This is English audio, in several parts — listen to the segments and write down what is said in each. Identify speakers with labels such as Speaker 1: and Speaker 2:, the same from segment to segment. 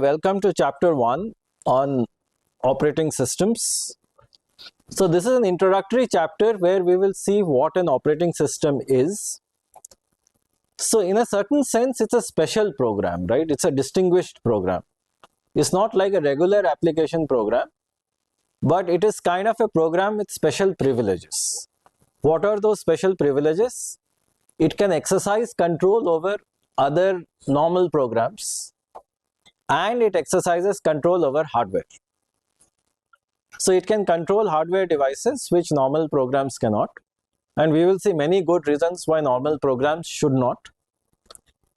Speaker 1: welcome to chapter 1 on operating systems. So this is an introductory chapter where we will see what an operating system is. So in a certain sense, it's a special program, right? It's a distinguished program. It's not like a regular application program, but it is kind of a program with special privileges. What are those special privileges? It can exercise control over other normal programs, and it exercises control over hardware. So it can control hardware devices which normal programs cannot, and we will see many good reasons why normal programs should not,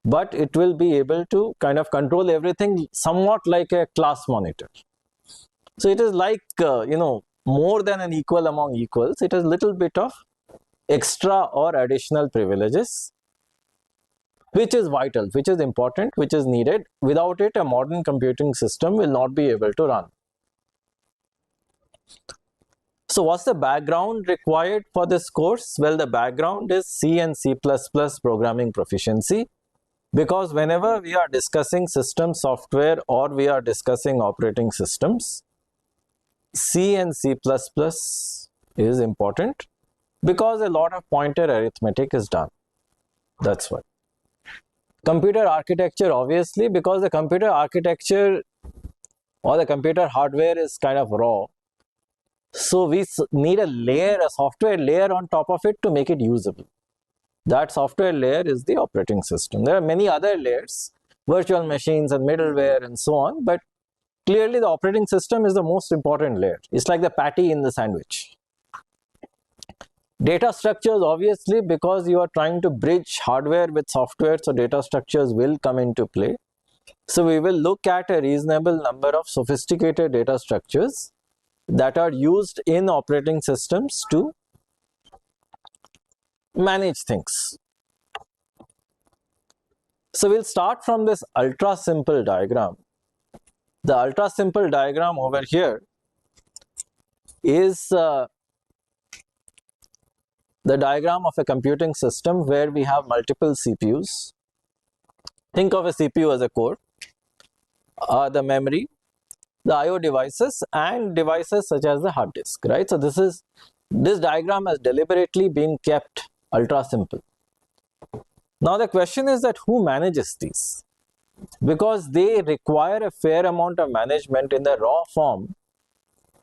Speaker 1: but it will be able to kind of control everything somewhat like a class monitor. So it is like more than an equal among equals. It has little bit of extra or additional privileges, which is vital, which is important, which is needed. Without it, a modern computing system will not be able to run. So what's the background required for this course? Well, the background is C and C++ programming proficiency, because whenever we are discussing system software or we are discussing operating systems, C and C++ is important because a lot of pointer arithmetic is done. That's why. Computer architecture, obviously, because the computer architecture or the computer hardware is kind of raw. So we need a layer, a software layer on top of it to make it usable. That software layer is the operating system. There are many other layers, virtual machines and middleware and so on, but clearly the operating system is the most important layer. It's like the patty in the sandwich. Data structures, obviously, because you are trying to bridge hardware with software, so data structures will come into play. So we will look at a reasonable number of sophisticated data structures that are used in operating systems to manage things. So we'll start from this ultra simple diagram. The ultra simple diagram over here is the diagram of a computing system where we have multiple CPUs. Think of a CPU as a core, the memory, the IO devices, and devices such as the hard disk, right? So this diagram has deliberately been kept ultra simple. Now the question is that who manages these? Because they require a fair amount of management. In the raw form,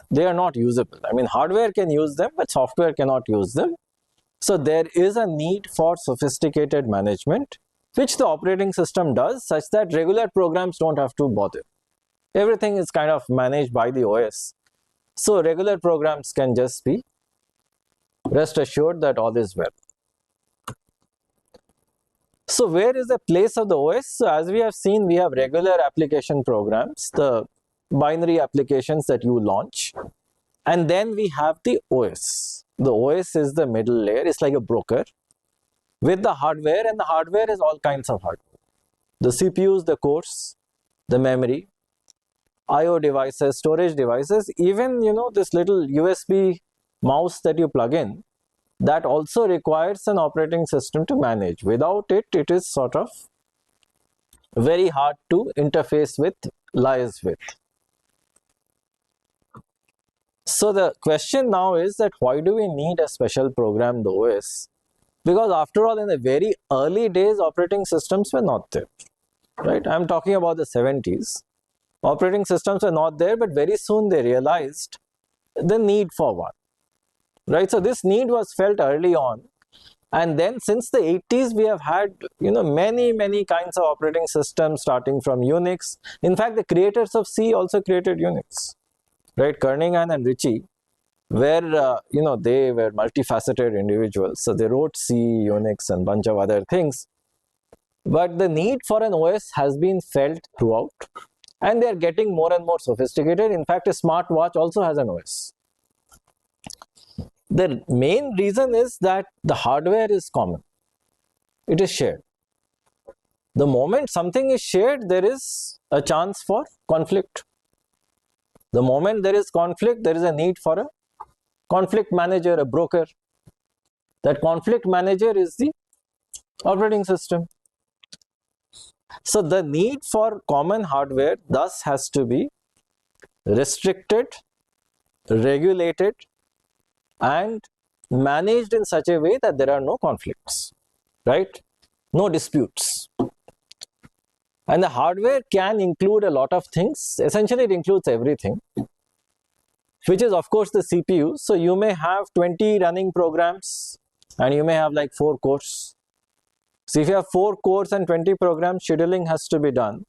Speaker 1: they are not usable. I mean, hardware can use them, but software cannot use them. So there is a need for sophisticated management, which the operating system does, such that regular programs don't have to bother. Everything is kind of managed by the OS. So regular programs can just be rest assured that all is well. So where is the place of the OS? So as we have seen, we have regular application programs, the binary applications that you launch, and then we have the OS. The OS is the middle layer. It's like a broker with the hardware, and the hardware is all kinds of hardware. The CPUs, the cores, the memory, IO devices, storage devices, even this little USB mouse that you plug in, that also requires an operating system to manage. Without it, it is sort of very hard to interface with, liaise with. So the question now is that why do we need a special program, the OS? Because after all, in the very early days, operating systems were not there, right? I'm talking about the 70s. Operating systems were not there, but very soon they realized the need for one, right? So this need was felt early on. And then since the 80s, we have had, many kinds of operating systems starting from Unix. In fact, the creators of C also created Unix. Right, Kernel and Ritchie, where they were multifaceted individuals, so they wrote C, Unix, and bunch of other things. But the need for an OS has been felt throughout, and they are getting more and more sophisticated. In fact, a smartwatch also has an OS. The main reason is that the hardware is common; it is shared. The moment something is shared, there is a chance for conflict. The moment there is conflict, there is a need for a conflict manager, a broker. That conflict manager is the operating system. So the need for common hardware thus has to be restricted, regulated, and managed in such a way that there are no conflicts, right? No disputes. And the hardware can include a lot of things. Essentially, it includes everything, which is of course the CPU. So you may have 20 running programs and you may have like 4 cores. So if you have 4 cores and 20 programs, scheduling has to be done.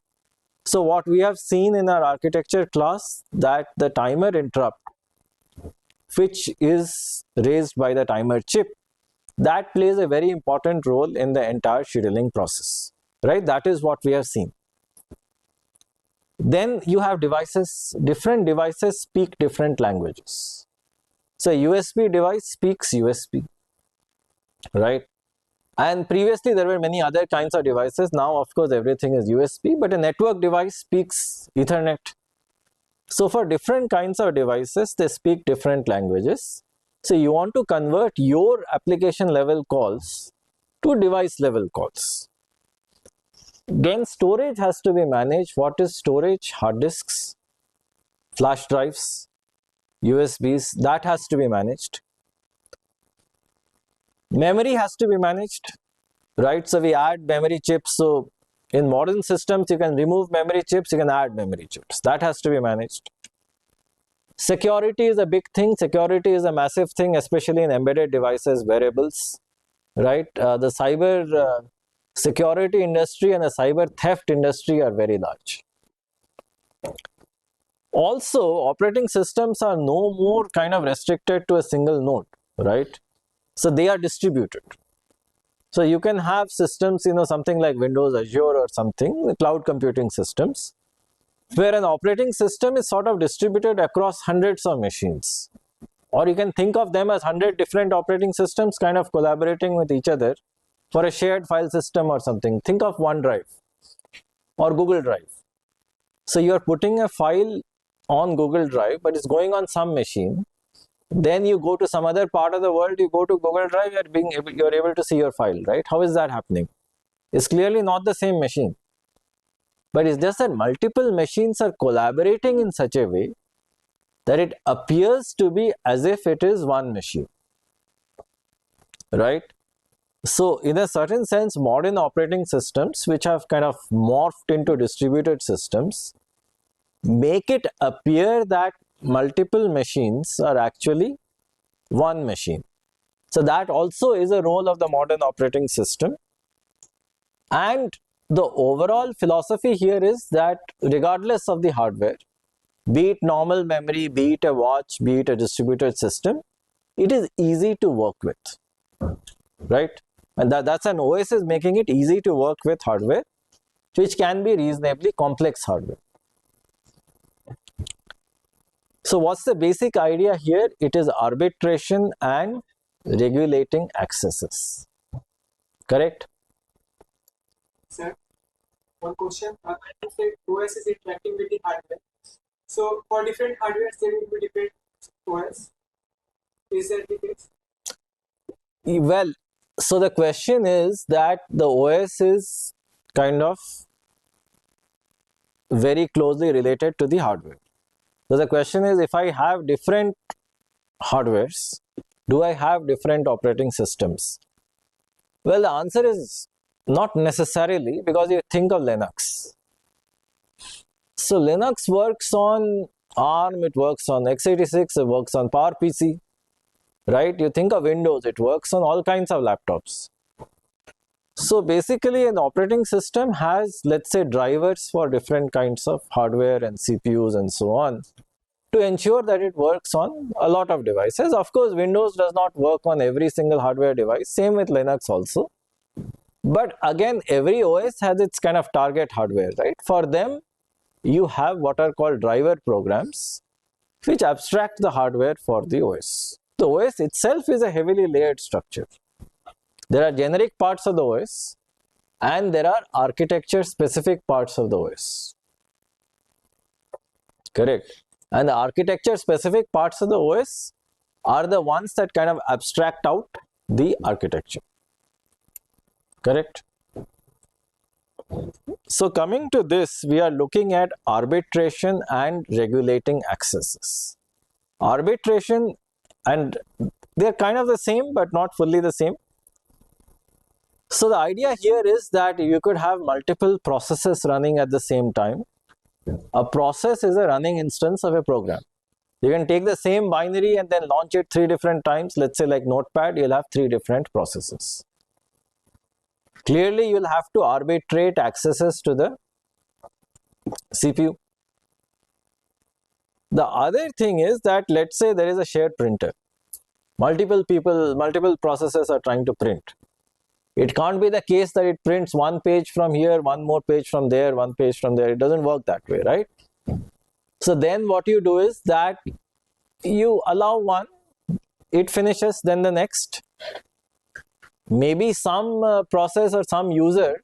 Speaker 1: So what we have seen in our architecture class, that the timer interrupt, which is raised by the timer chip, that plays a very important role in the entire scheduling process, right? That is what we have seen. Then you have devices, different devices speak different languages. So a USB device speaks USB, right? And previously there were many other kinds of devices. Now of course everything is USB, but a network device speaks Ethernet. So for different kinds of devices, they speak different languages. So you want to convert your application level calls to device level calls. Then storage has to be managed. What is storage? Hard disks, flash drives, USBs, that has to be managed. Memory has to be managed, right? So we add memory chips. So in modern systems, you can remove memory chips, you can add memory chips. That has to be managed. Security is a big thing. Security is a massive thing, especially in embedded devices, wearables, right? The cyber security industry and the cyber theft industry are very large. Also, operating systems are no more kind of restricted to a single node, right? So they are distributed. So you can have systems, something like Windows, Azure or something, cloud computing systems, where an operating system is sort of distributed across hundreds of machines. Or you can think of them as 100 different operating systems kind of collaborating with each other for a shared file system or something. Think of OneDrive or Google Drive. So you are putting a file on Google Drive, but it's going on some machine. Then you go to some other part of the world, you go to Google Drive, you're able to see your file, right? How is that happening? It's clearly not the same machine. But it's just that multiple machines are collaborating in such a way that it appears to be as if it is one machine, right? So in a certain sense, modern operating systems, which have kind of morphed into distributed systems, make it appear that multiple machines are actually one machine. So that also is a role of the modern operating system. And the overall philosophy here is that regardless of the hardware, be it normal memory, be it a watch, be it a distributed system, it is easy to work with, right? And that's an OS is making it easy to work with hardware, which can be reasonably complex hardware. So what's the basic idea here? It is arbitration and regulating accesses, correct?
Speaker 2: Sir, one question. I say OS is interacting with the hardware. So for different hardware, there will be different OS. Is that the case?
Speaker 1: Well, so the question is that the OS is kind of very closely related to the hardware. So the question is, if I have different hardwares, do I have different operating systems? Well, the answer is not necessarily, because you think of Linux. So Linux works on ARM, it works on x86, it works on PowerPC, right? You think of Windows, it works on all kinds of laptops. So basically an operating system has, let's say, drivers for different kinds of hardware and CPUs and so on, to ensure that it works on a lot of devices. Of course, Windows does not work on every single hardware device, same with Linux also. But again, every OS has its kind of target hardware, right? For them, you have what are called driver programs, which abstract the hardware for the OS. The OS itself is a heavily layered structure. There are generic parts of the OS and there are architecture specific parts of the OS. Correct. And the architecture specific parts of the OS are the ones that kind of abstract out the architecture. Correct. So coming to this, we are looking at arbitration and regulating accesses. Arbitration, and they're kind of the same but not fully the same. So the idea here is that you could have multiple processes running at the same time. A process is a running instance of a program. You can take the same binary and then launch it 3 different times. Let's say like Notepad, you'll have 3 different processes. Clearly, you'll have to arbitrate accesses to the CPU. The other thing is that let's say there is a shared printer. Multiple people, multiple processes are trying to print. It can't be the case that it prints one page from here, one more page from there, one page from there. It doesn't work that way, right? So then what you do is that you allow one, it finishes, then the next. Maybe some process or some user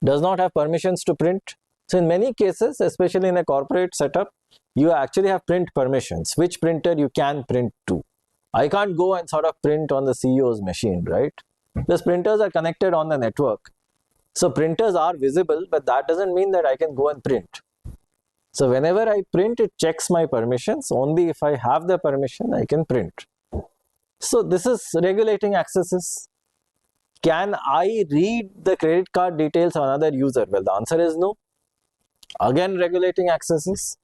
Speaker 1: does not have permissions to print. So in many cases, especially in a corporate setup, you actually have print permissions. Which printer you can print to. I can't go and sort of print on the CEO's machine, right? These printers are connected on the network. So printers are visible, but that doesn't mean that I can go and print. So whenever I print, it checks my permissions. Only if I have the permission, I can print. So this is regulating accesses. Can I read the credit card details of another user? Well, the answer is no. Again, regulating accesses.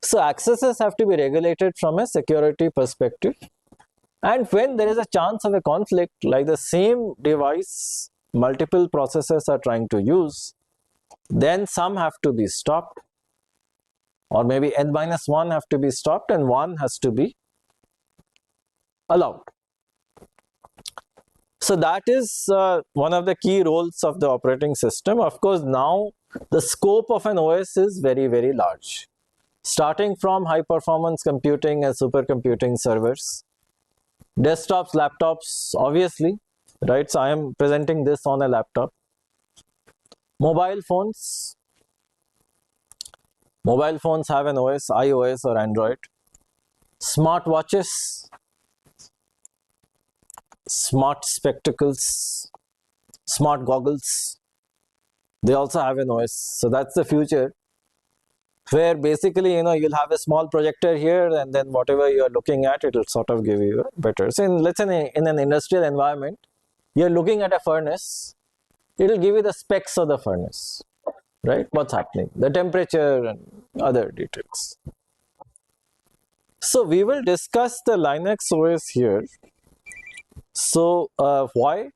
Speaker 1: So accesses have to be regulated from a security perspective. And when there is a chance of a conflict, like the same device, multiple processes are trying to use, then some have to be stopped. Or maybe n-1 have to be stopped and one has to be allowed. So that is one of the key roles of the operating system. Of course, now the scope of an OS is very, very large. Starting from high performance computing and supercomputing servers, desktops, laptops, obviously, right? So I am presenting this on a laptop. Mobile phones. Mobile phones have an OS, iOS or Android. Smart watches, smart spectacles, smart goggles, they also have an OS. So that's the future, where basically, you'll have a small projector here and then whatever you're looking at, it'll sort of give you a better. So let's say in an industrial environment, you're looking at a furnace, it'll give you the specs of the furnace, right? What's happening, the temperature and other details. So we will discuss the Linux OS here. So why?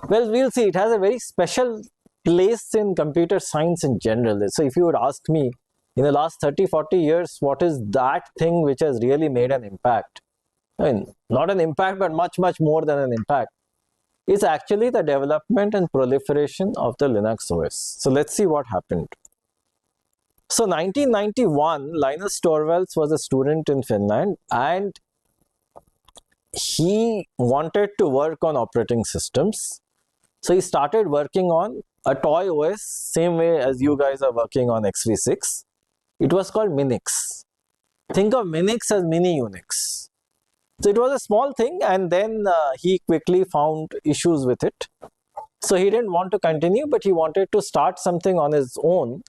Speaker 1: Well, we'll see. It has a very special place in computer science in general. So if you would ask me, in the last 30-40 years, what is that thing which has really made an impact? I mean, not an impact, but much, much more than an impact. It's actually the development and proliferation of the Linux OS. So let's see what happened. So 1991, Linus Torvalds was a student in Finland and he wanted to work on operating systems. So he started working on a toy OS, same way as you guys are working on XV6. It was called Minix. Think of Minix as mini Unix. So it was a small thing and then he quickly found issues with it. So he didn't want to continue, but he wanted to start something on his own.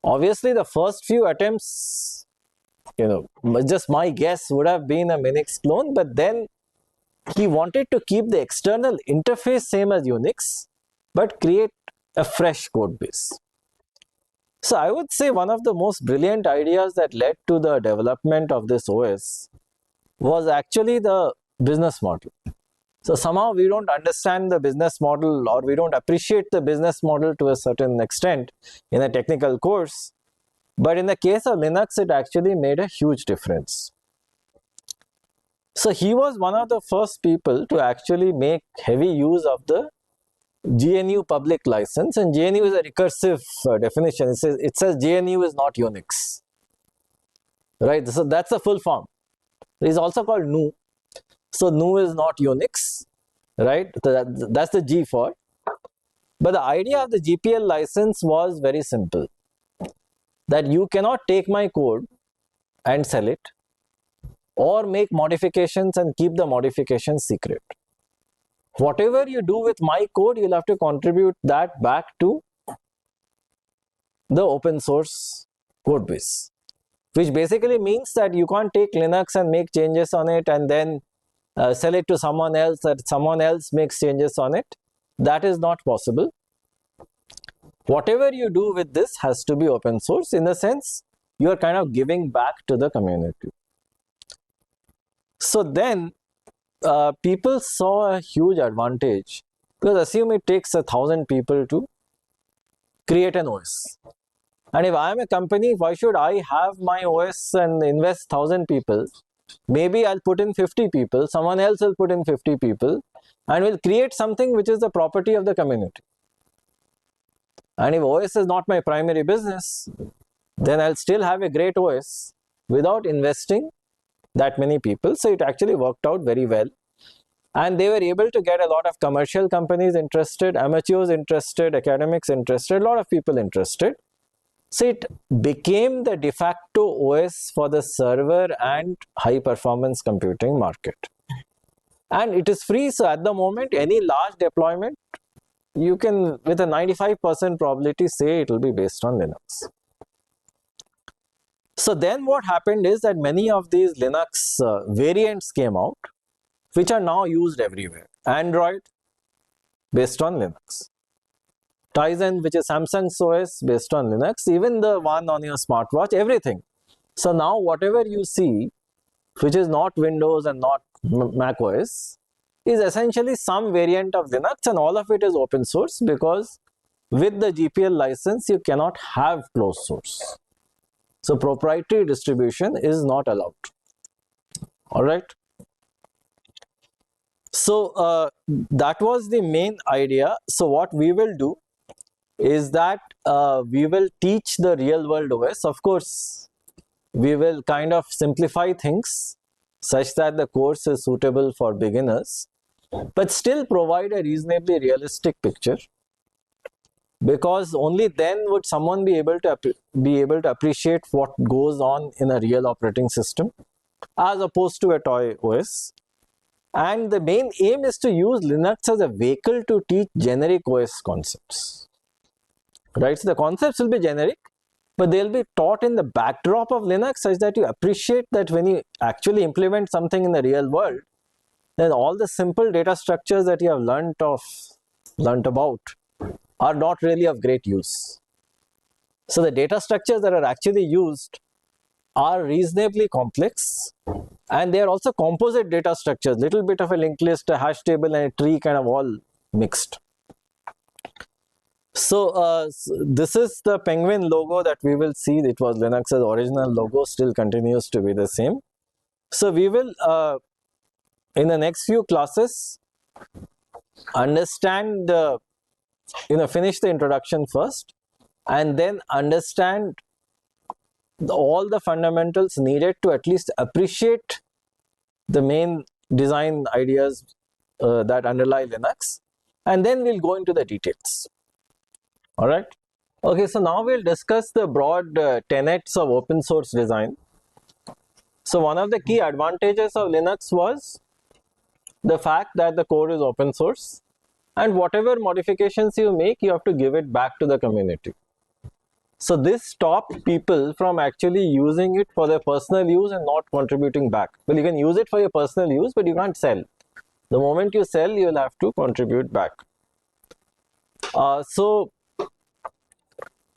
Speaker 1: Obviously, the first few attempts, just my guess would have been a Minix clone, but then he wanted to keep the external interface same as Unix, but create a fresh code base. So I would say one of the most brilliant ideas that led to the development of this OS was actually the business model. So somehow we don't understand the business model or we don't appreciate the business model to a certain extent in a technical course. But in the case of Linux, it actually made a huge difference. So he was one of the first people to actually make heavy use of the GNU public license, and GNU is a recursive definition. It says GNU is not Unix, right? So that's the full form. It is also called GNU. So GNU is not Unix, right? That's the G for. But the idea of the GPL license was very simple, that you cannot take my code and sell it or make modifications and keep the modifications secret. whatever you do with my code, you'll have to contribute that back to the open source code base, which basically means that you can't take Linux and make changes on it and then sell it to someone else, that someone else makes changes on it. That is not possible. Whatever you do with this has to be open source. In the sense, you are kind of giving back to the community. So then people saw a huge advantage, because assume it takes 1,000 people to create an OS. And if I am a company, why should I have my OS and invest 1,000 people? Maybe I'll put in 50 people, someone else will put in 50 people, and will create something which is the property of the community. And if OS is not my primary business, then I'll still have a great OS without investing that many people. So it actually worked out very well. And they were able to get a lot of commercial companies interested, amateurs interested, academics interested, a lot of people interested. So it became the de facto OS for the server and high performance computing market. And it is free, so at the moment, any large deployment, you can, with a 95% probability, say it will be based on Linux. So then what happened is that many of these Linux variants came out, which are now used everywhere. Android, based on Linux. Tizen, which is Samsung's OS, based on Linux. Even the one on your smartwatch, everything. So now whatever you see, which is not Windows and not Mac OS, is essentially some variant of Linux, and all of it is open source, because with the GPL license, you cannot have closed source. So proprietary distribution is not allowed. All right. So that was the main idea. So what we will do is that we will teach the real world OS. Of course, we will kind of simplify things such that the course is suitable for beginners, but still provide a reasonably realistic picture, because only then would someone be able to appreciate what goes on in a real operating system as opposed to a toy OS. And the main aim is to use Linux as a vehicle to teach generic OS concepts. Right? So the concepts will be generic, but they'll be taught in the backdrop of Linux, such that you appreciate that when you actually implement something in the real world, then all the simple data structures that you have learnt about are not really of great use. So the data structures that are actually used are reasonably complex, and they are also composite data structures, little bit of a linked list, a hash table, and a tree, kind of all mixed. So this is the penguin logo that we will see. It was Linux's original logo, still continues to be the same. So we will in the next few classes understand finish the introduction first, and then understand all the fundamentals needed to at least appreciate the main design ideas that underlie Linux, and then we'll go into the details. All right. Okay, so now we'll discuss the broad tenets of open source design. So one of the key advantages of Linux was the fact that the code is open source, and whatever modifications you make, you have to give it back to the community. So this stopped people from actually using it for their personal use and not contributing back. Well, you can use it for your personal use, but you can't sell. The moment you sell, you'll have to contribute back. So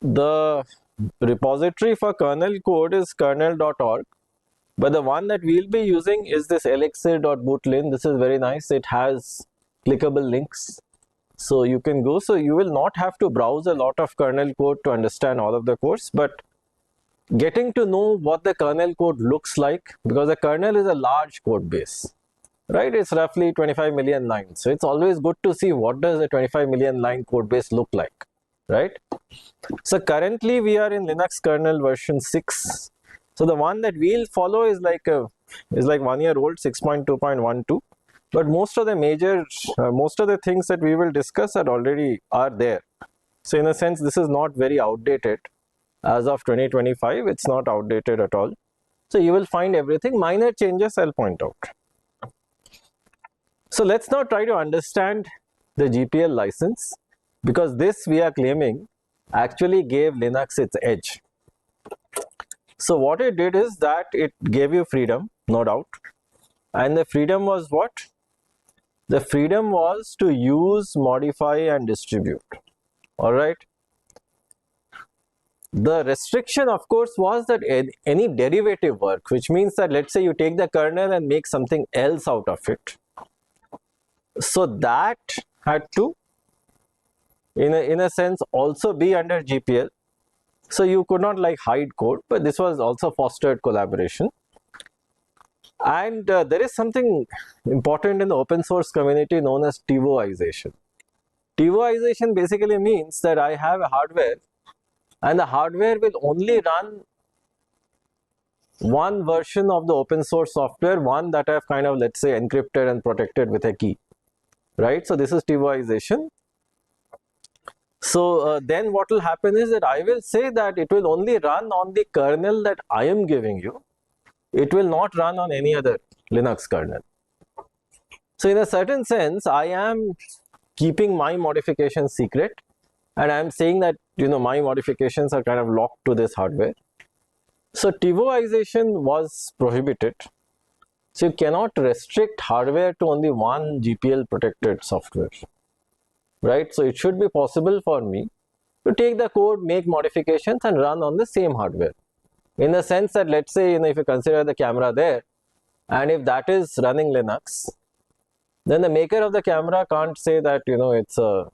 Speaker 1: the repository for kernel code is kernel.org, but the one that we'll be using is this elixir.bootlin. This is very nice. It has clickable links, so you can go. So you will not have to browse a lot of kernel code to understand all of the course, but getting to know what the kernel code looks like, because the kernel is a large code base, right? It's roughly 25 million lines. So it's always good to see what does a 25 million line code base look like, right? So currently we are in Linux kernel version 6. So the one that we'll follow is like 1 year old, 6.2.12. But most of the things that we will discuss are there. So in a sense, this is not very outdated. As of 2025, it's not outdated at all. So you will find everything. Minor changes I'll point out. So let's now try to understand the GPL license, because this we are claiming actually gave Linux its edge. So what it did is that it gave you freedom, no doubt. And the freedom was what? The freedom was to use, modify and distribute. Alright. The restriction of course was that any derivative work, which means that let's say you take the kernel and make something else out of it. So that had to in a sense also be under GPL. So you could not like hide code, but this was also fostered collaboration. And there is something important in the open source community known as TiVoization. TiVoization basically means that I have a hardware and the hardware will only run one version of the open source software, one that I've kind of, let's say, encrypted and protected with a key, right? So this is TiVoization. So then what will happen is that I will say that it will only run on the kernel that I am giving you. It will not run on any other Linux kernel. So in a certain sense, I am keeping my modifications secret, and I am saying that, you know, my modifications are kind of locked to this hardware. So TiVoization was prohibited. So you cannot restrict hardware to only one GPL protected software, right? So it should be possible for me to take the code, make modifications and run on the same hardware. In the sense that, let's say, you know, if you consider the camera there, and if that is running Linux, then the maker of the camera can't say that, you know, it's a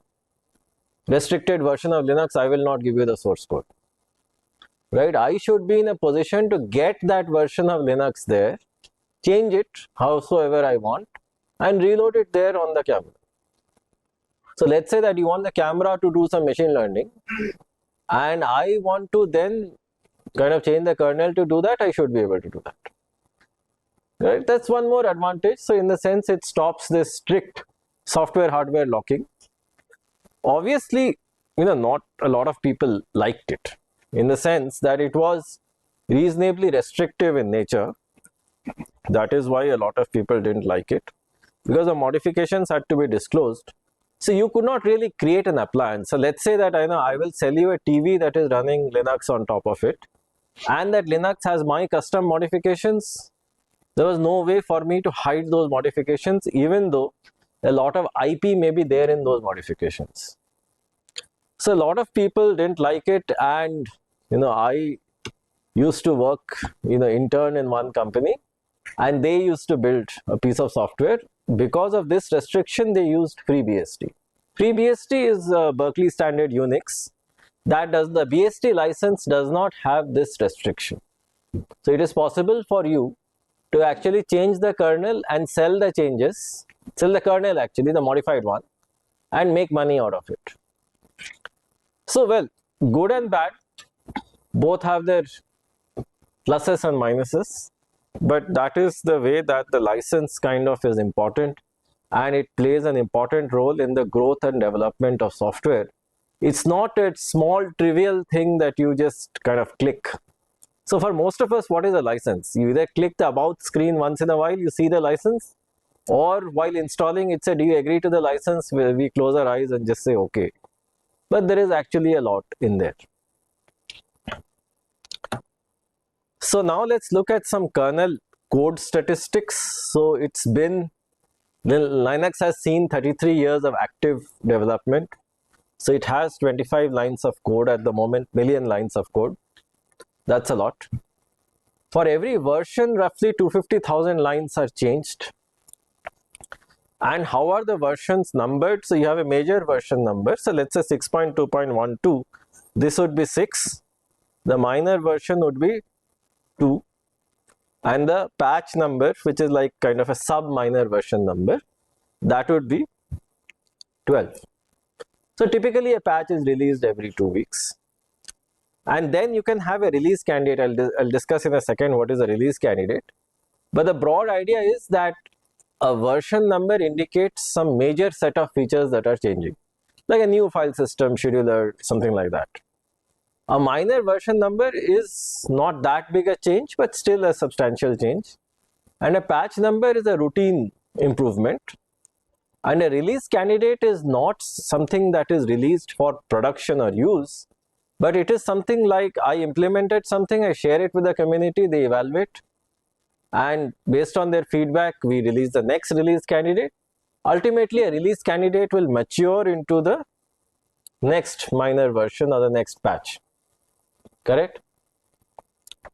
Speaker 1: restricted version of Linux, I will not give you the source code, right? I should be in a position to get that version of Linux there, change it howsoever I want, and reload it there on the camera. So let's say that you want the camera to do some machine learning, and I want to then kind of change the kernel to do that, I should be able to do that. Right? That's one more advantage. So in the sense, it stops this strict software hardware locking. Obviously, you know, not a lot of people liked it, in the sense that it was reasonably restrictive in nature. That is why a lot of people didn't like it, because the modifications had to be disclosed. So you could not really create an appliance. So let's say that I will sell you a TV that is running Linux on top of it, and that Linux has my custom modifications. There was no way for me to hide those modifications, even though a lot of IP may be there in those modifications. So a lot of people didn't like it, and you know, I used to work, you know, intern in one company, and they used to build a piece of software. Because of this restriction, they used FreeBSD. FreeBSD is Berkeley standard Unix. That does, the BSD license does not have this restriction. So it is possible for you to actually change the kernel and sell the changes, sell the kernel actually, the modified one, and make money out of it. So well, good and bad, both have their pluses and minuses, but that is the way that the license kind of is important, and it plays an important role in the growth and development of software. It's not a small trivial thing that you just kind of click. So for most of us, what is a license? You either click the about screen once in a while, you see the license, or while installing it said, do you agree to the license? We close our eyes and just say okay. But there is actually a lot in there. So now let's look at some kernel code statistics. So it's been, Linux has seen 33 years of active development. So it has 25 lines of code at the moment, million lines of code. That's a lot. For every version, roughly 250,000 lines are changed. And how are the versions numbered? So you have a major version number. So let's say 6.2.12. This would be 6. The minor version would be 2. And the patch number, which is like kind of a sub-minor version number, that would be 12. So typically a patch is released every 2 weeks. And then you can have a release candidate. I'll discuss in a second what is a release candidate. But the broad idea is that a version number indicates some major set of features that are changing, like a new file system, scheduler, something like that. A minor version number is not that big a change, but still a substantial change. And a patch number is a routine improvement. And a release candidate is not something that is released for production or use, but it is something like I implemented something, I share it with the community, they evaluate, and based on their feedback, we release the next release candidate. Ultimately, a release candidate will mature into the next minor version or the next patch. Correct?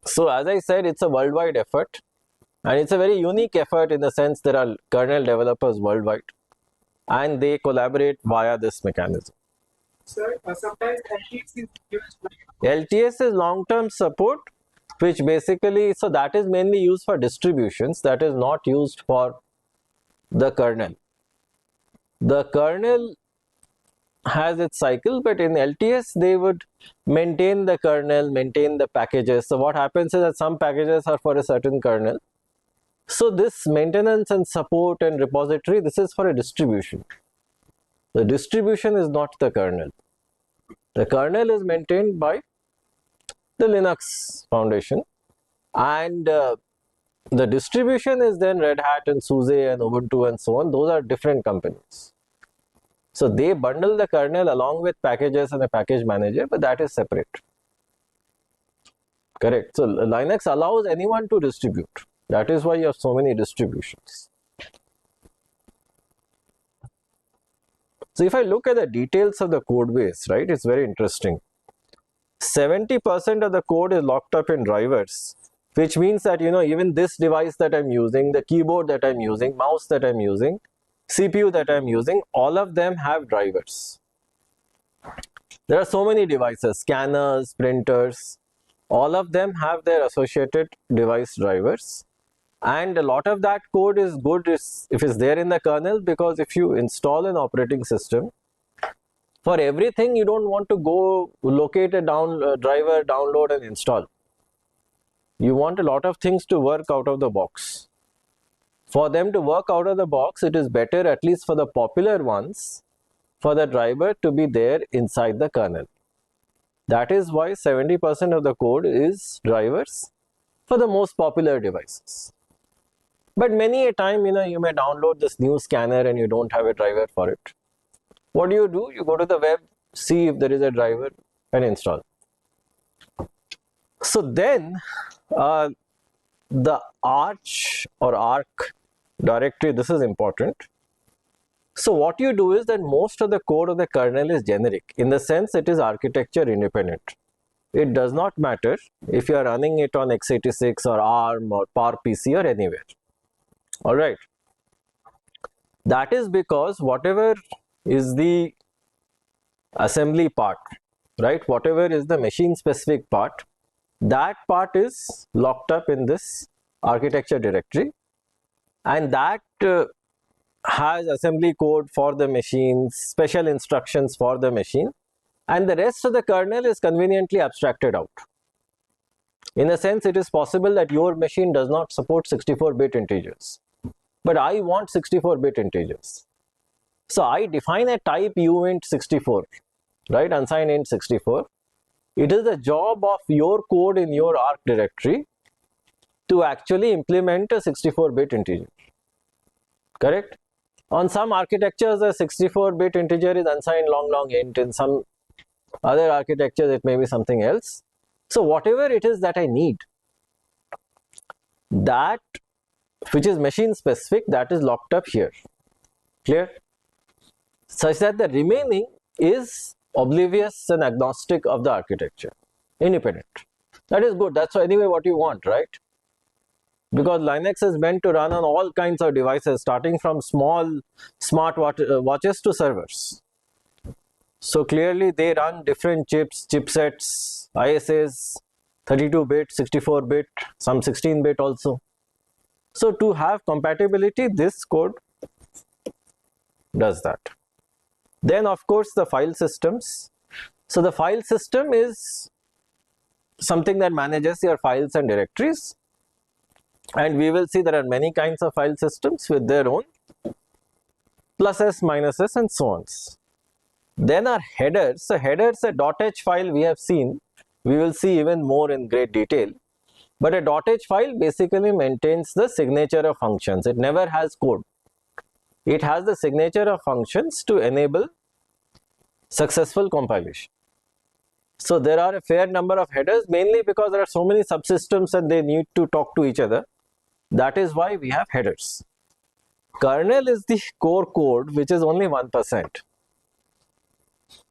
Speaker 1: So, as I said, it's a worldwide effort, and it's a very unique effort in the sense there are kernel developers worldwide, and they collaborate via this mechanism.
Speaker 2: Sir, sometimes LTS is used.
Speaker 1: LTS is long-term support, which basically, so that is mainly used for distributions, that is not used for the kernel. The kernel has its cycle, but in LTS they would maintain the kernel, maintain the packages. So what happens is that some packages are for a certain kernel. So this maintenance and support and repository, this is for a distribution. The distribution is not the kernel. The kernel is maintained by the Linux Foundation, and the distribution is then Red Hat and SUSE and Ubuntu and so on. Those are different companies. So they bundle the kernel along with packages and a package manager, but that is separate. Correct. So Linux allows anyone to distribute. That is why you have so many distributions. So if I look at the details of the code base, right, it's very interesting. 70% of the code is locked up in drivers, which means that, even this device that I'm using, the keyboard that I'm using, mouse that I'm using, CPU that I'm using, all of them have drivers. There are so many devices, scanners, printers, all of them have their associated device drivers. And a lot of that code is good if it's there in the kernel, because if you install an operating system, for everything you don't want to go locate a driver, download and install. You want a lot of things to work out of the box. For them to work out of the box, it is better, at least for the popular ones, for the driver to be there inside the kernel. That is why 70% of the code is drivers for the most popular devices. But many a time, you may download this new scanner and you don't have a driver for it. What do? You go to the web, see if there is a driver and install. So then the Arch or Arc directory, this is important. So what you do is that most of the code of the kernel is generic, in the sense it is architecture independent. It does not matter if you are running it on x86 or ARM or PowerPC or anywhere. Alright. That is because whatever is the assembly part, right, whatever is the machine specific part, that part is locked up in this architecture directory, and that has assembly code for the machine, special instructions for the machine, and the rest of the kernel is conveniently abstracted out. In a sense, it is possible that your machine does not support 64-bit integers, but I want 64-bit integers. So I define a type uint64, right, unsigned int 64. It is the job of your code in your Arc directory to actually implement a 64-bit integer. Correct? On some architectures, a 64-bit integer is unsigned long int. In some other architectures, it may be something else. So whatever it is that I need, that which is machine specific, that is locked up here. Clear? Such that the remaining is oblivious and agnostic of the architecture, independent. That is good. That's anyway what you want, right? Because Linux is meant to run on all kinds of devices, starting from small smart watches to servers. So clearly they run different chips, chipsets, ISAs, 32-bit, 64-bit, some 16-bit also. So to have compatibility, this code does that. Then of course the file systems. So the file system is something that manages your files and directories, and we will see there are many kinds of file systems with their own pluses, minuses and so on. Then our headers. So headers, a .h file we have seen, we will see even more in great detail, but a .h file basically maintains the signature of functions. It never has code. it has the signature of functions to enable successful compilation. So there are a fair number of headers, mainly because there are so many subsystems and they need to talk to each other. That is why we have headers. Kernel is the core code, which is only 1%.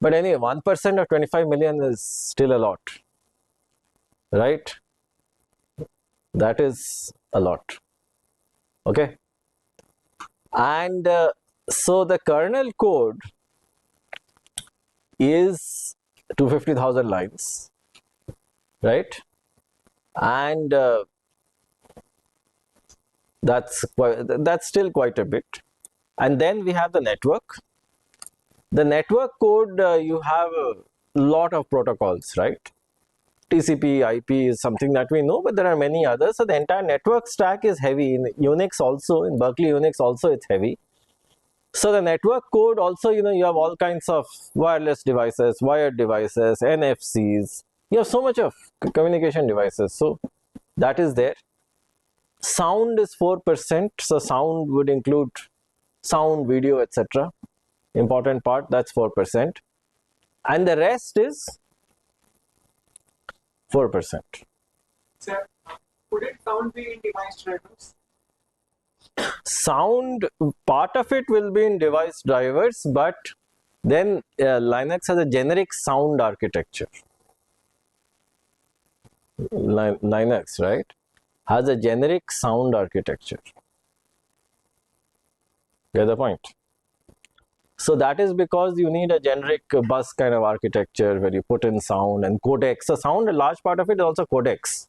Speaker 1: But anyway, 1% of 25 million is still a lot, right? That is a lot. Okay. And so the kernel code is 250,000 lines, right? And that's still quite a bit. And then we have the network. The network code, you have a lot of protocols, right? TCP, IP is something that we know, but there are many others. So the entire network stack is heavy. In Unix also, in Berkeley Unix also, it's heavy. So the network code also, you have all kinds of wireless devices, wired devices, NFCs. You have so much of communication devices. So that is there. Sound is 4%. So sound would include sound, video, etc. Important part, that's 4%. And the rest is 4%.
Speaker 2: Sir, could it sound be in device drivers?
Speaker 1: Sound, part of it will be in device drivers, but then Linux has a generic sound architecture. Linux, right, has a generic sound architecture. Get the point? So that is because you need a generic bus kind of architecture where you put in sound and codecs. So sound, a large part of it is also codecs,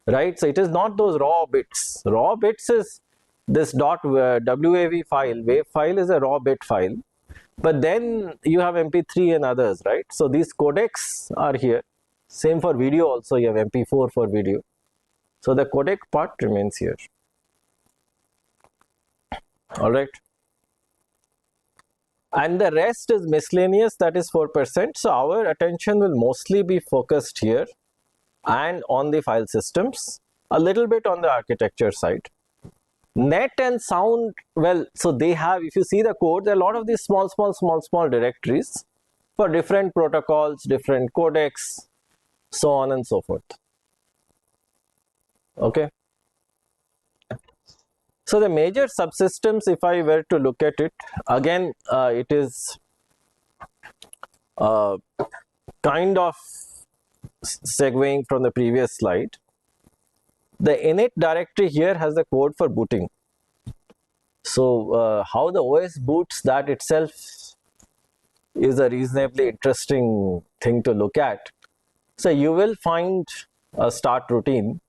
Speaker 1: right? So it is not those raw bits. Raw bits is this .wav file. Wave file is a raw bit file. But then you have MP3 and others, right? So these codecs are here. Same for video also, you have MP4 for video. So the codec part remains here. All right. And the rest is miscellaneous, that is 4%. So our attention will mostly be focused here and on the file systems, a little bit on the architecture side. Net and sound, well, so they have, if you see the code, there are a lot of these small directories for different protocols, different codecs, so on and so forth. Okay. So the major subsystems, if I were to look at it, again, it is kind of segueing from the previous slide. The init directory here has the code for booting. So how the OS boots, that itself is a reasonably interesting thing to look at. So you will find a start routine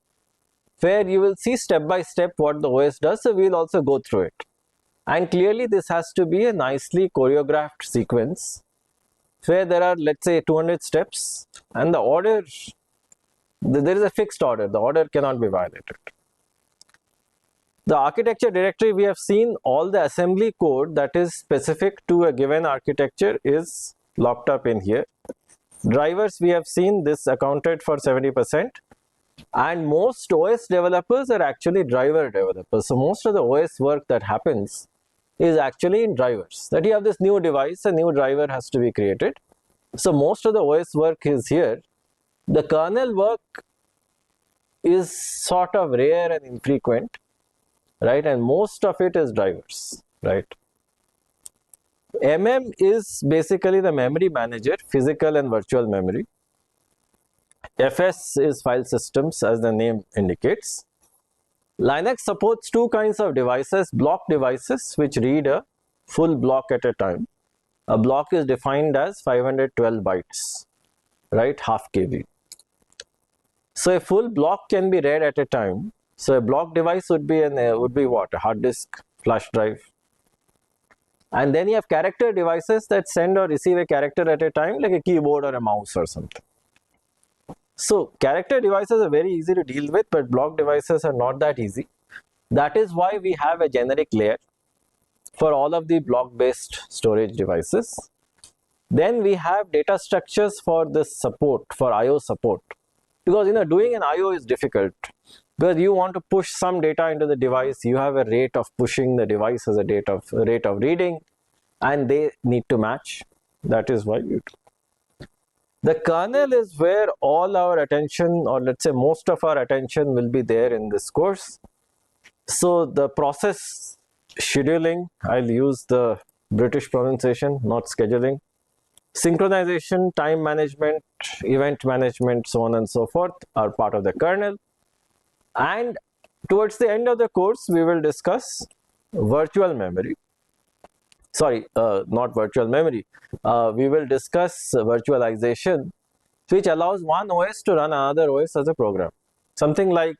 Speaker 1: where you will see step by step what the OS does. So we will also go through it. And clearly this has to be a nicely choreographed sequence where there are, let's say, 200 steps, and the order, there is a fixed order. The order cannot be violated. The architecture directory, we have seen all the assembly code that is specific to a given architecture is locked up in here. Drivers, we have seen this accounted for 70%. And most OS developers are actually driver developers. So most of the OS work that happens is actually in drivers. That you have this new device, a new driver has to be created. So most of the OS work is here. The kernel work is sort of rare and infrequent, right? And most of it is drivers, right? MM is basically the memory manager, physical and virtual memory. FS is file systems, as the name indicates. Linux supports two kinds of devices: block devices, which read a full block at a time. A block is defined as 512 bytes, right? Half KB. So a full block can be read at a time. So a block device would be what? A hard disk, flash drive. And then you have character devices that send or receive a character at a time, like a keyboard or a mouse or something. So character devices are very easy to deal with, but block devices are not that easy. That is why we have a generic layer for all of the block-based storage devices. Then we have data structures for this support, for IO support. Because doing an IO is difficult. because you want to push some data into the device. You have a rate of pushing, the device has a rate of reading, and they need to match. That is why you do. The kernel is where all our attention, or let's say most of our attention, will be there in this course. So the process scheduling, I'll use the British pronunciation, not scheduling. Synchronization, time management, event management, so on and so forth are part of the kernel. And towards the end of the course, we will discuss virtual memory. Sorry, not virtual memory. We will discuss virtualization, which allows one OS to run another OS as a program. Something like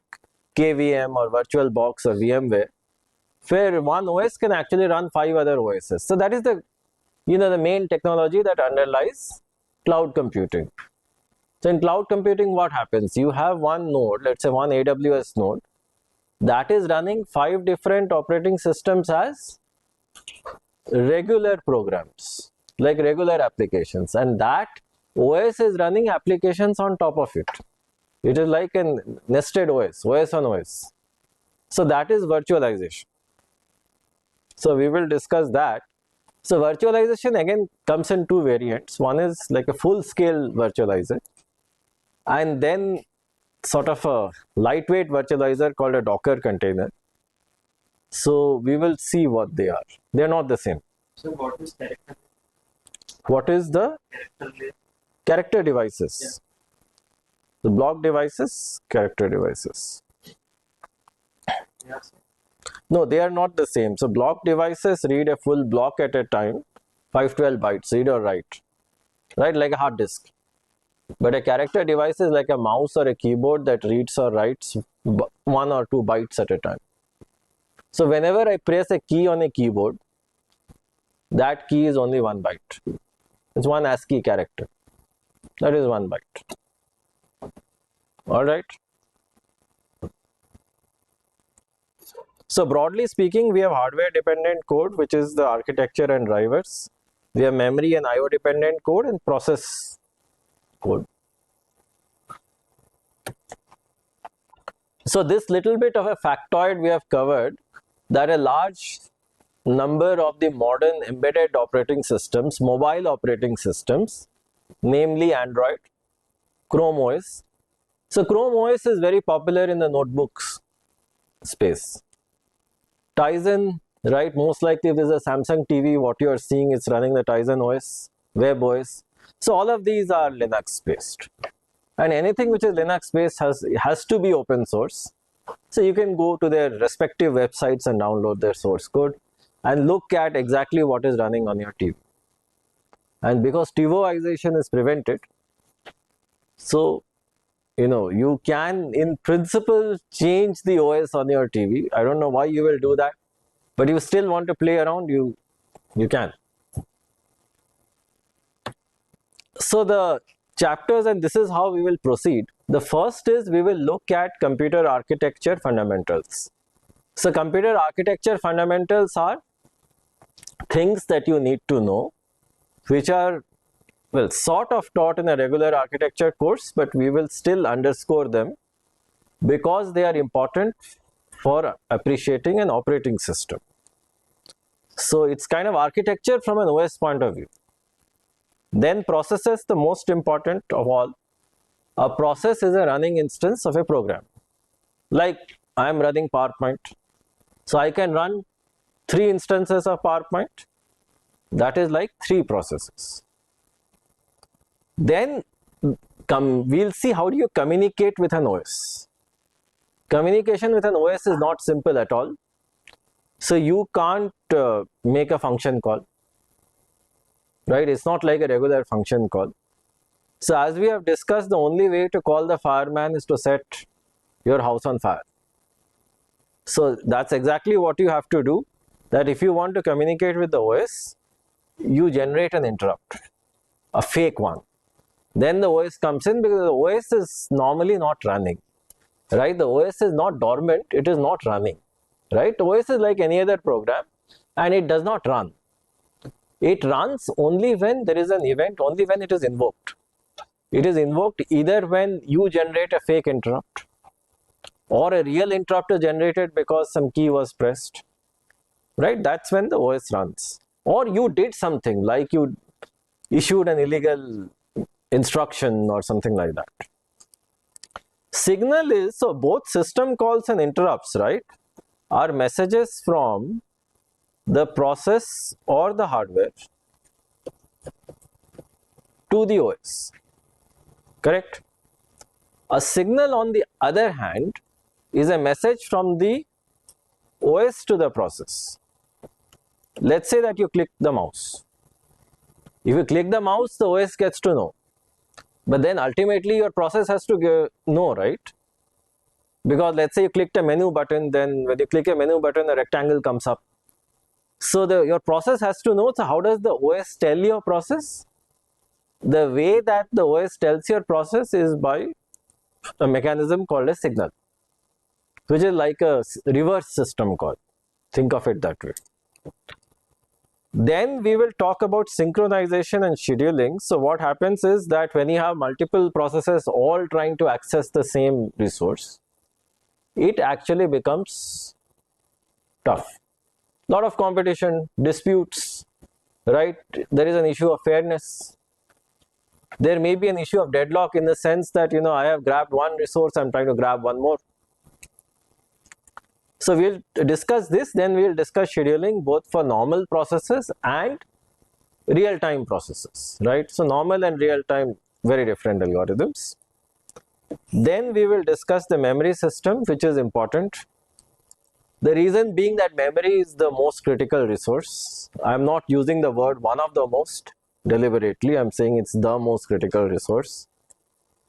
Speaker 1: KVM or VirtualBox or VMware, where one OS can actually run 5 other OSs. So that is the main technology that underlies cloud computing. So in cloud computing, what happens? You have one node, let's say one AWS node, that is running 5 different operating systems as regular programs, like regular applications, and that OS is running applications on top of it. It is like a nested OS, OS on OS. So that is virtualization. So we will discuss that. So virtualization again comes in 2 variants. One is like a full-scale virtualizer, and then sort of a lightweight virtualizer called a Docker container. So we will see what they are. They are not the same.
Speaker 2: So what is character?
Speaker 1: What is the character devices?
Speaker 2: Yeah.
Speaker 1: The block devices, character devices.
Speaker 2: Yes.
Speaker 1: No, they are not the same. So block devices read a full block at a time, 512 bytes, read or write, right, like a hard disk. But a character device is like a mouse or a keyboard that reads or writes 1 or 2 bytes at a time. So whenever I press a key on a keyboard, that key is only 1 byte. It's one ASCII character. That is 1 byte. All right. So broadly speaking, we have hardware dependent code, which is the architecture and drivers. We have memory and IO dependent code and process code. So this little bit of a factoid we have covered, that a large number of the modern embedded operating systems, mobile operating systems, namely Android, Chrome OS. So Chrome OS is very popular in the notebooks space. Tizen, right, most likely if there's a Samsung TV, what you are seeing is running the Tizen OS, Web OS. So all of these are Linux based. And anything which is Linux based has to be open source. So you can go to their respective websites and download their source code and look at exactly what is running on your TV. And because TiVoization is prevented, so you can in principle change the OS on your TV. I don't know why you will do that, but you still want to play around, you can. So the chapters, and this is how we will proceed. The first is we will look at computer architecture fundamentals. So computer architecture fundamentals are things that you need to know, which are sort of taught in a regular architecture course, but we will still underscore them because they are important for appreciating an operating system. So it's kind of architecture from an OS point of view. Then processes, the most important of all. A process is a running instance of a program. Like I am running PowerPoint. So I can run 3 instances of PowerPoint. That is like 3 processes. Then we'll see how do you communicate with an OS. Communication with an OS is not simple at all. So you can't make a function call, right? It's not like a regular function call. So as we have discussed, the only way to call the fireman is to set your house on fire. So that's exactly what you have to do, that if you want to communicate with the OS, you generate an interrupt, a fake one. Then the OS comes in, because the OS is normally not running, right? The OS is not dormant, it is not running, right? OS is like any other program and it does not run. It runs only when there is an event, only when it is invoked. It is invoked either when you generate a fake interrupt or a real interrupt is generated because some key was pressed, right? That's when the OS runs. Or you did something like you issued an illegal instruction or something like that. Signal is, so both system calls and interrupts, right, are messages from the process or the hardware to the OS, correct? A signal, on the other hand, is a message from the OS to the process. Let's say that you click the mouse. If you click the mouse, the OS gets to know. But then ultimately your process has to know, right? Because let's say you clicked a menu button, then when you click a menu button, a rectangle comes up. So your process has to know. So how does the OS tell your process? The way that the OS tells your process is by a mechanism called a signal, which is like a reverse system call. Think of it that way. Then we will talk about synchronization and scheduling. So what happens is that when you have multiple processes all trying to access the same resource, it actually becomes tough. Lot of competition, disputes, right? There is an issue of fairness. There may be an issue of deadlock in the sense that, you know, I have grabbed one resource, I'm trying to grab one more. So we'll discuss this, then we'll discuss scheduling both for normal processes and real-time processes, right? So normal and real-time, very different algorithms. Then we will discuss the memory system, which is important. The reason being that memory is the most critical resource. I'm not using the word one of the most deliberately, I'm saying it's the most critical resource.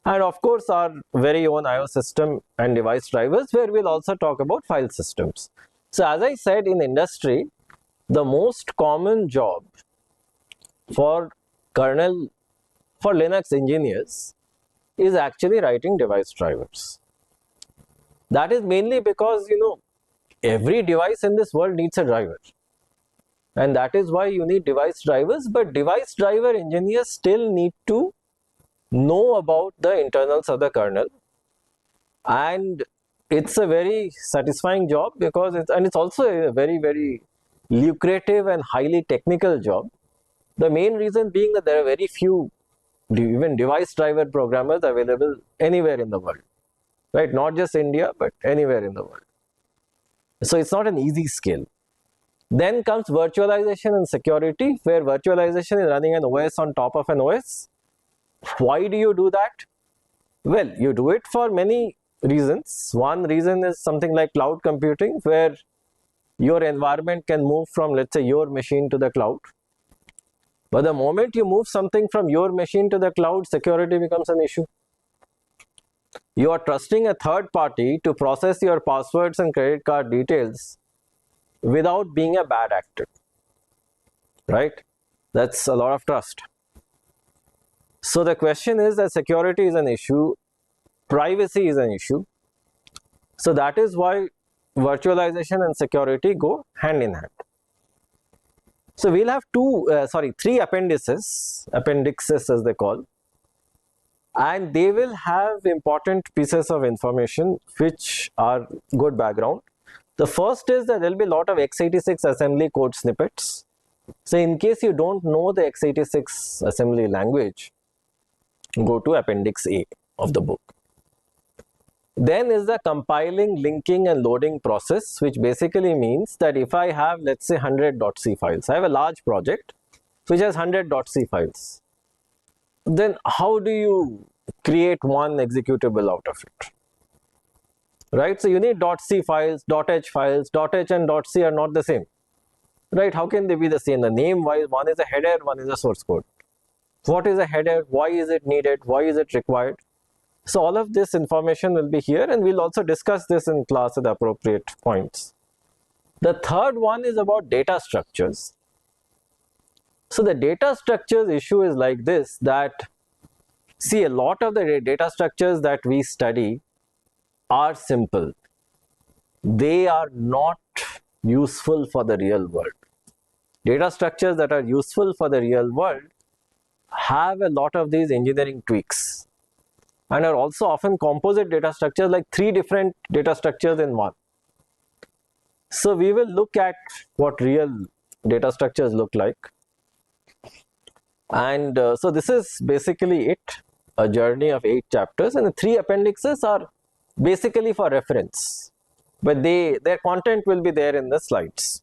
Speaker 1: And of course, our very own IO system and device drivers, where we'll also talk about file systems. So as I said, in industry, the most common job for kernel, for Linux engineers is actually writing device drivers. That is mainly because, you know, every device in this world needs a driver. And that is why you need device drivers, but device driver engineers still need to know about the internals of the kernel, and it's a very satisfying job because it's also a very lucrative and highly technical job. The main reason being that there are very few even device driver programmers available anywhere in the world, right? Not just India, but anywhere in the world. So it's not an easy skill. Then comes virtualization and security, where virtualization is running an OS on top of an OS. Why do you do that? Well, you do it for many reasons. One reason is something like cloud computing, where your environment can move from, let's say, your machine to the cloud. But the moment you move something from your machine to the cloud, security becomes an issue. You are trusting a third party to process your passwords and credit card details without being a bad actor, right? That's a lot of trust. So the question is that security is an issue, privacy is an issue. So that is why virtualization and security go hand in hand. So we'll have three appendices as they call, and they will have important pieces of information which are good background. The first is that there will be a lot of x86 assembly code snippets. So in case you don't know the x86 assembly language, go to Appendix A of the book. Then is the compiling, linking and loading process, which basically means that if I have, let's say, 100.c files, I have a large project which has 100.c files, then how do you create one executable out of it? Right? So you need .c files, .h files. .h and .c are not the same. Right? How can they be the same? The name-wise, one is a header, one is a source code. What is a header? Why is it needed? Why is it required? So all of this information will be here, and we'll also discuss this in class at the appropriate points. The third one is about data structures. So the data structures issue is like this, that see, a lot of the data structures that we study are simple. They are not useful for the real world. Data structures that are useful for the real world have a lot of these engineering tweaks. and are also often composite data structures, like 3 different data structures in one. So we will look at what real data structures look like. And so this is basically it, a journey of 8 chapters, and the 3 appendixes are basically for reference, but their content will be there in the slides.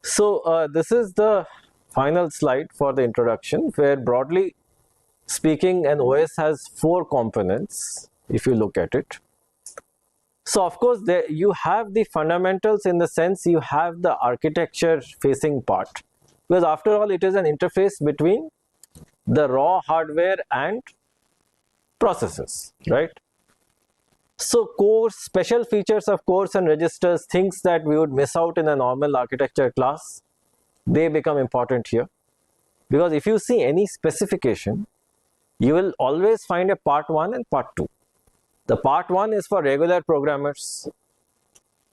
Speaker 1: So this is the final slide for the introduction, where broadly speaking an OS has 4 components if you look at it. So of course you have the fundamentals, in the sense you have the architecture facing part, because after all it is an interface between the raw hardware and processes, right? So cores, special features of cores and registers, things that we would miss out in a normal architecture class, they become important here. Because if you see any specification, you will always find a part 1 and part 2. The part 1 is for regular programmers,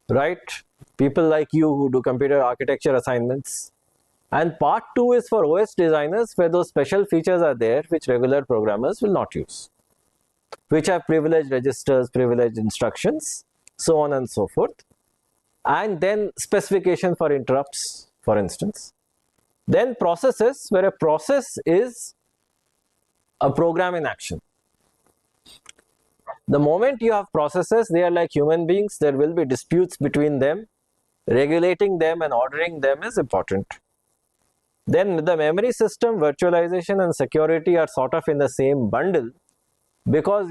Speaker 1: right? People like you who do computer architecture assignments. And part 2 is for OS designers, where those special features are there which regular programmers will not use, which have privileged registers, privileged instructions, so on and so forth. And then specification for interrupts, for instance. Then processes, where a process is a program in action. The moment you have processes, they are like human beings, there will be disputes between them. Regulating them and ordering them is important. Then the memory system, virtualization and security are sort of in the same bundle, because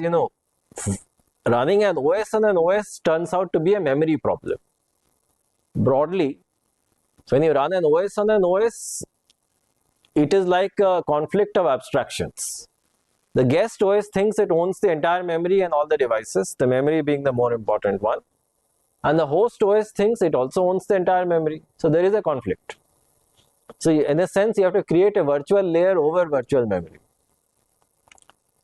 Speaker 1: running an OS on an OS turns out to be a memory problem. Broadly, when you run an OS on an OS, it is like a conflict of abstractions. The guest OS thinks it owns the entire memory and all the devices, the memory being the more important one. And the host OS thinks it also owns the entire memory. So there is a conflict. So in a sense, you have to create a virtual layer over virtual memory.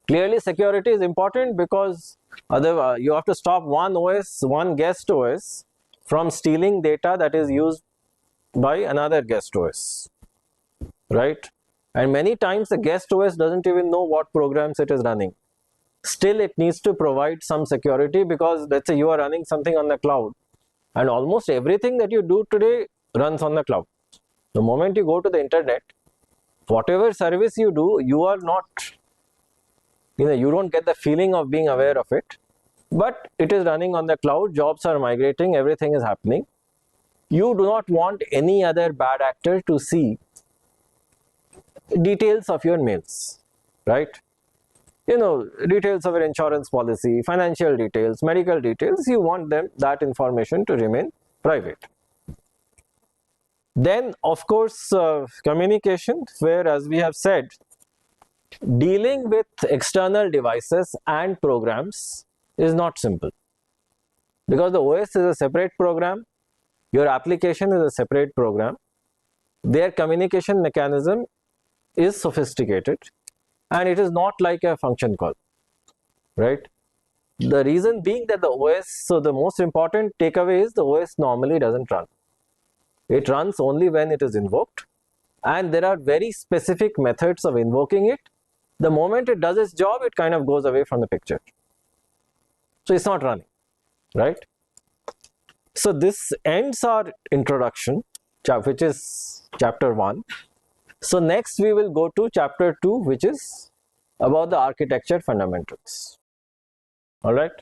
Speaker 1: Clearly, security is important, because otherwise you have to stop one OS, one guest OS, from stealing data that is used by another guest OS, right? And many times the guest OS doesn't even know what programs it is running. Still, it needs to provide some security, because let's say you are running something on the cloud, and almost everything that you do today runs on the cloud. The moment you go to the internet, whatever service you do, you are not, you don't get the feeling of being aware of it, but it is running on the cloud, jobs are migrating, everything is happening. You do not want any other bad actor to see details of your mails, right? Details of your insurance policy, financial details, medical details, you want that information to remain private. Then, of course, communication, where, as we have said, dealing with external devices and programs is not simple, because the OS is a separate program, your application is a separate program, their communication mechanism is sophisticated, and it is not like a function call, right? The reason being that the OS, so the most important takeaway is the OS normally doesn't run. It runs only when it is invoked, and there are very specific methods of invoking it. The moment it does its job, it kind of goes away from the picture. So it's not running, right? So this ends our introduction, which is chapter 1. So next we will go to chapter 2, which is about the architecture fundamentals. All right.